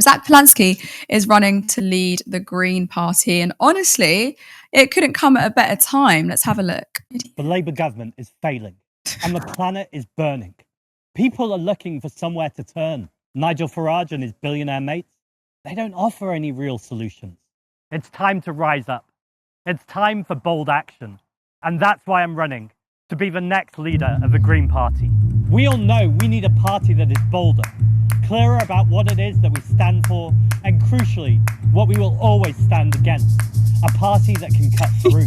Zack Polanski is running to lead the Green Party. And honestly, it couldn't come at a better time. Let's have a look. The Labour government is failing and the planet is burning. People are looking for somewhere to turn. Nigel Farage and his billionaire mates, they don't offer any real solutions. It's time to rise up. It's time for bold action. And that's why I'm running, to be the next leader of the Green Party. We all know we need a party that is bolder, clearer about what it is that we stand for, and crucially, what we will always stand against. A party that can cut through,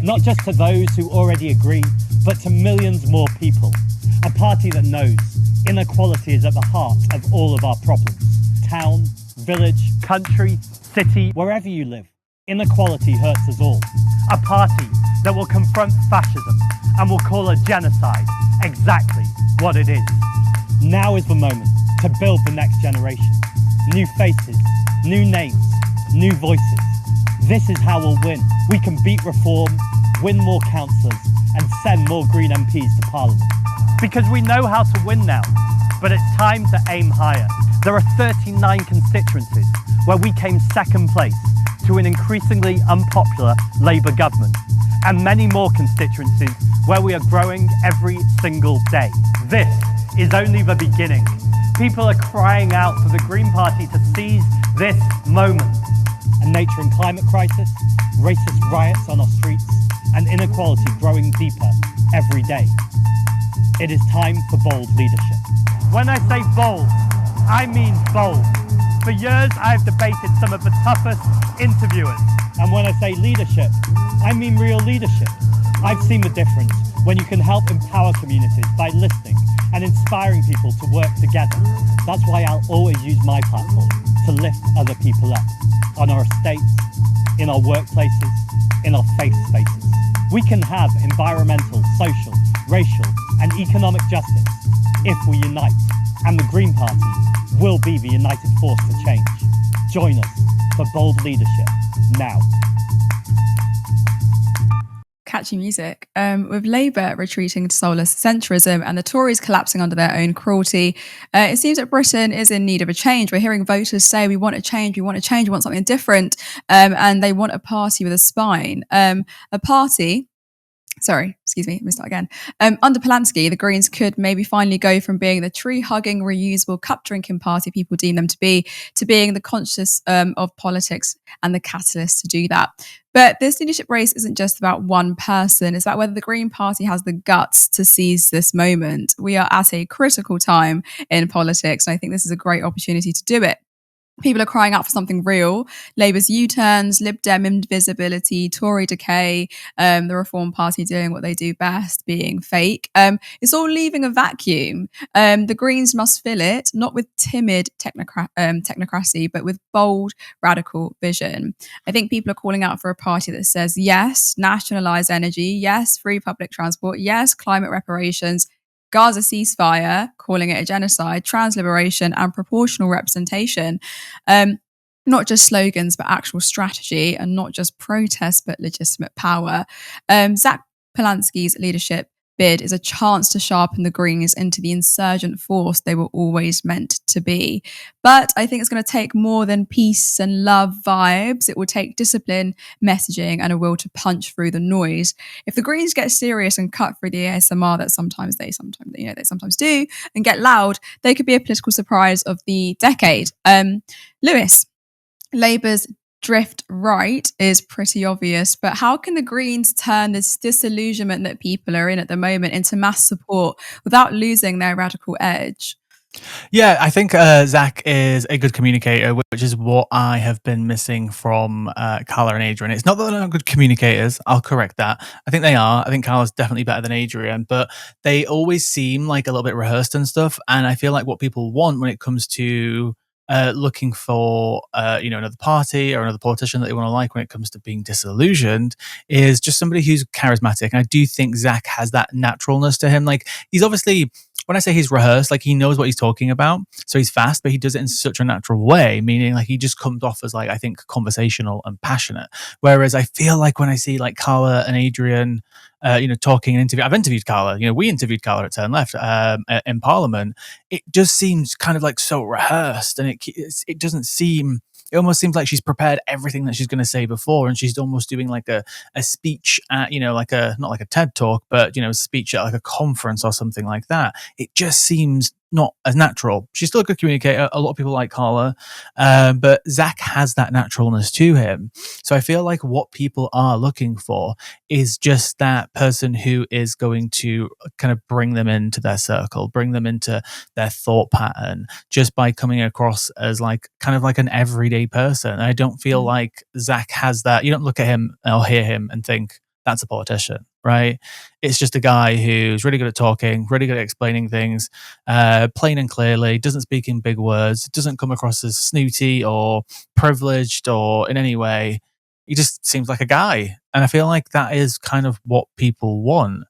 not just to those who already agree, but to millions more people. A party that knows inequality is at the heart of all of our problems. Town, village, country, city, wherever you live, inequality hurts us all. A party that will confront fascism and will call a genocide exactly what it is. Now is the moment to build the next generation. New faces, new names, new voices. This is how we'll win. We can beat reform, win more councillors, and send more Green MPs to Parliament. Because we know how to win now, but it's time to aim higher. There are 39 constituencies where we came second place to an increasingly unpopular Labour government, and many more constituencies where we are growing every single day. This is only the beginning. People are crying out for the Green Party to seize this moment. A nature and climate crisis, racist riots on our streets, and inequality growing deeper every day. It is time for bold leadership. When I say bold, I mean bold. For years, I've debated some of the toughest interviewers. And when I say leadership, I mean real leadership. I've seen the difference when you can help empower communities by listening and inspiring people to work together. That's why I'll always use my platform to lift other people up on our estates, in our workplaces, in our faith spaces. We can have environmental, social, racial, and economic justice if we unite, and the Green Party will be the united force for change. Join us for bold leadership now. Catchy music. With Labour retreating to soulless centrism and the Tories collapsing under their own cruelty, it seems that Britain is in need of a change. We're hearing voters say we want a change, we want something different, and they want a party with a spine. Let me start again. Under Polanski, the Greens could maybe finally go from being the tree-hugging, reusable, cup-drinking party people deem them to being the conscious of politics and the catalyst to do that. But this leadership race isn't just about one person. It's about whether the Green Party has the guts to seize this moment. We are at a critical time in politics, and I think this is a great opportunity to do it. People are crying out for something real. Labour's U-turns, Lib Dem invisibility, Tory decay, the Reform Party doing what they do best, being fake. It's all leaving a vacuum. The Greens must fill it, not with timid technocracy, but with bold, radical vision. I think people are calling out for a party that says, yes, nationalise energy, yes, free public transport, yes, climate reparations, Gaza ceasefire, calling it a genocide, trans liberation, and proportional representation. Not just slogans, but actual strategy, and not just protest, but legitimate power. Zack Polanski's leadership bid is a chance to sharpen the Greens into the insurgent force they were always meant to be. But I think it's going to take more than peace and love vibes. It will take discipline, messaging, and a will to punch through the noise. If the Greens get serious and cut through the ASMR that they sometimes do, and get loud, they could be a political surprise of the decade. Lewis, Labour's drift right is pretty obvious, but how can the Greens turn this disillusionment that people are in at the moment into mass support without losing their radical edge? Yeah, I think Zack is a good communicator, which is what I have been missing from Carla and Adrian. It's not that they're not good communicators. I'll correct that. I think they are. I think Carla's definitely better than Adrian, but they always seem like a little bit rehearsed and stuff. And I feel like what people want when it comes to looking for another party or another politician that they want to like when it comes to being disillusioned is just somebody who's charismatic. And I do think Zack has that naturalness to him. Like, he's obviously, when I say he's rehearsed, like, he knows what he's talking about, so he's fast, but he does it in such a natural way, meaning like he just comes off as, like, I think, conversational and passionate. Whereas I feel like when I see like Carla and Adrian talking and interview. I've interviewed Carla. We interviewed Carla at Turn Left in Parliament. It just seems kind of like so rehearsed, and it doesn't seem. It almost seems like she's prepared everything that she's going to say before, and she's almost doing like a speech at, like a, not like a TED talk, but a speech at like a conference or something like that. It just seems not as natural. She's still a good communicator. A lot of people like Carla, but Zack has that naturalness to him. So I feel like what people are looking for is just that person who is going to kind of bring them into their circle, bring them into their thought pattern, just by coming across as like kind of like an everyday person. And I don't feel like Zack has that. You don't look at him or hear him and think that's a politician, right? It's just a guy who's really good at talking, really good at explaining things, plain and clearly, doesn't speak in big words, doesn't come across as snooty or privileged or in any way. He just seems like a guy. And I feel like that is kind of what people want.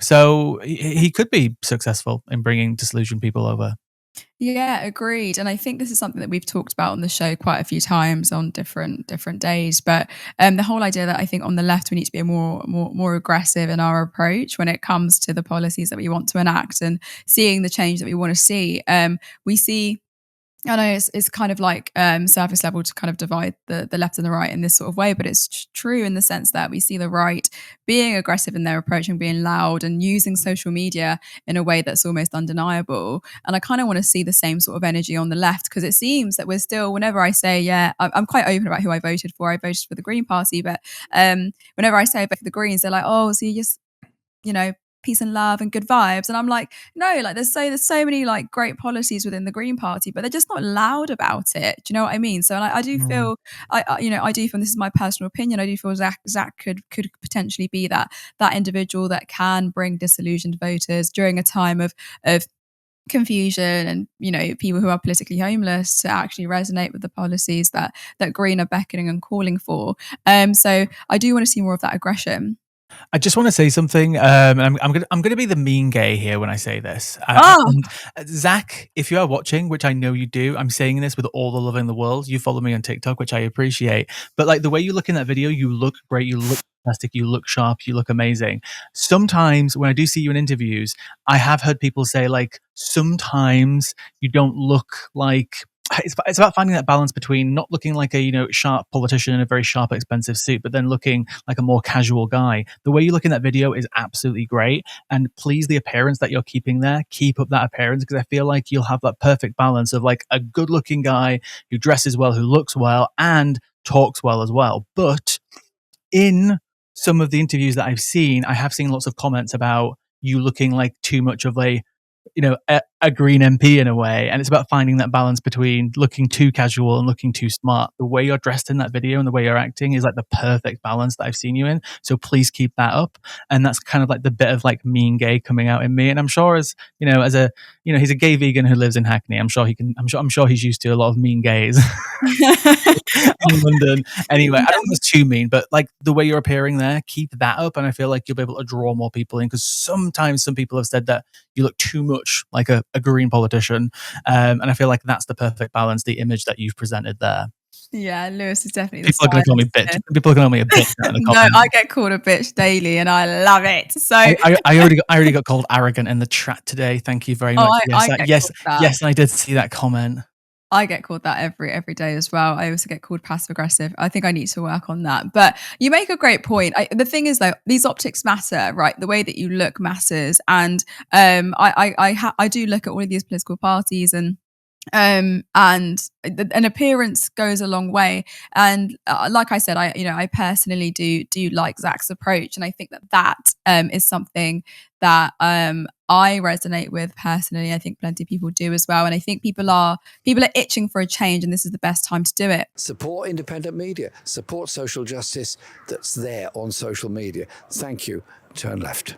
So he could be successful in bringing disillusioned people over. Yeah, agreed. And I think this is something that we've talked about on the show quite a few times on different days. But the whole idea that I think on the left we need to be more aggressive in our approach when it comes to the policies that we want to enact and seeing the change that we want to see. We see. I know it's kind of like surface level to kind of divide the left and the right in this sort of way, but it's true in the sense that we see the right being aggressive in their approach and being loud and using social media in a way that's almost undeniable. And I kind of want to see the same sort of energy on the left, because it seems that we're still, whenever I say, I'm quite open about who I voted for. I voted for the Green Party, but whenever I say I vote for the Greens, they're like, oh, so you just, peace and love and good vibes. And I'm like, no, like there's so many like great policies within the Green Party, but they're just not loud about it. Do you know what I mean? So I do feel, I do feel, and this is my personal opinion, I do feel Zack could potentially be that individual that can bring disillusioned voters during a time of confusion and people who are politically homeless to actually resonate with the policies that Green are beckoning and calling for. So I do want to see more of that aggression. I just want to say something. I'm gonna be the mean gay here when I say this. Zack, if you are watching, which I know you do, I'm saying this with all the love in the world. You follow me on TikTok, which I appreciate. But like the way you look in that video, you look great. You look fantastic. You look sharp. You look amazing. Sometimes when I do see you in interviews, I have heard people say like sometimes you don't look like. It's about finding that balance between not looking like a sharp politician in a very sharp, expensive suit, but then looking like a more casual guy. The way you look in that video is absolutely great, and please, the appearance that you're keeping there, keep up that appearance, because I feel like you'll have that perfect balance of like a good-looking guy who dresses well, who looks well, and talks well as well. But in some of the interviews that I've seen, I have seen lots of comments about you looking like too much of a Green MP in a way, and it's about finding that balance between looking too casual and looking too smart. The way you're dressed in that video and the way you're acting is like the perfect balance that I've seen you in. So please keep that up. And that's kind of like the bit of like mean gay coming out in me. And I'm sure as a he's a gay vegan who lives in Hackney. I'm sure he's used to a lot of mean gays in London. Anyway, I don't think it's too mean, but like the way you're appearing there, keep that up, and I feel like you'll be able to draw more people in, because sometimes some people have said that you look too much like a Green politician, and I feel like that's the perfect balance, the image that you've presented there. Yeah, Lewis is definitely people are going to call me bitch. People are going to call me a bitch. No, I get called a bitch daily, and I love it. So I already got called arrogant in the chat today. Thank you very much. Yes, I did see that comment. I get called that every day as well. I also get called passive aggressive. I think I need to work on that. But you make a great point. The thing is, though, these optics matter, right? The way that you look matters, and I do look at all of these political parties and an appearance goes a long way. And like I said, I personally do like Zack's approach, and I think that is something that I resonate with personally. I think plenty of people do as well, and I think people are itching for a change, and this is the best time to do it. Support independent media, support social justice that's there on social media. Thank you. Turn left.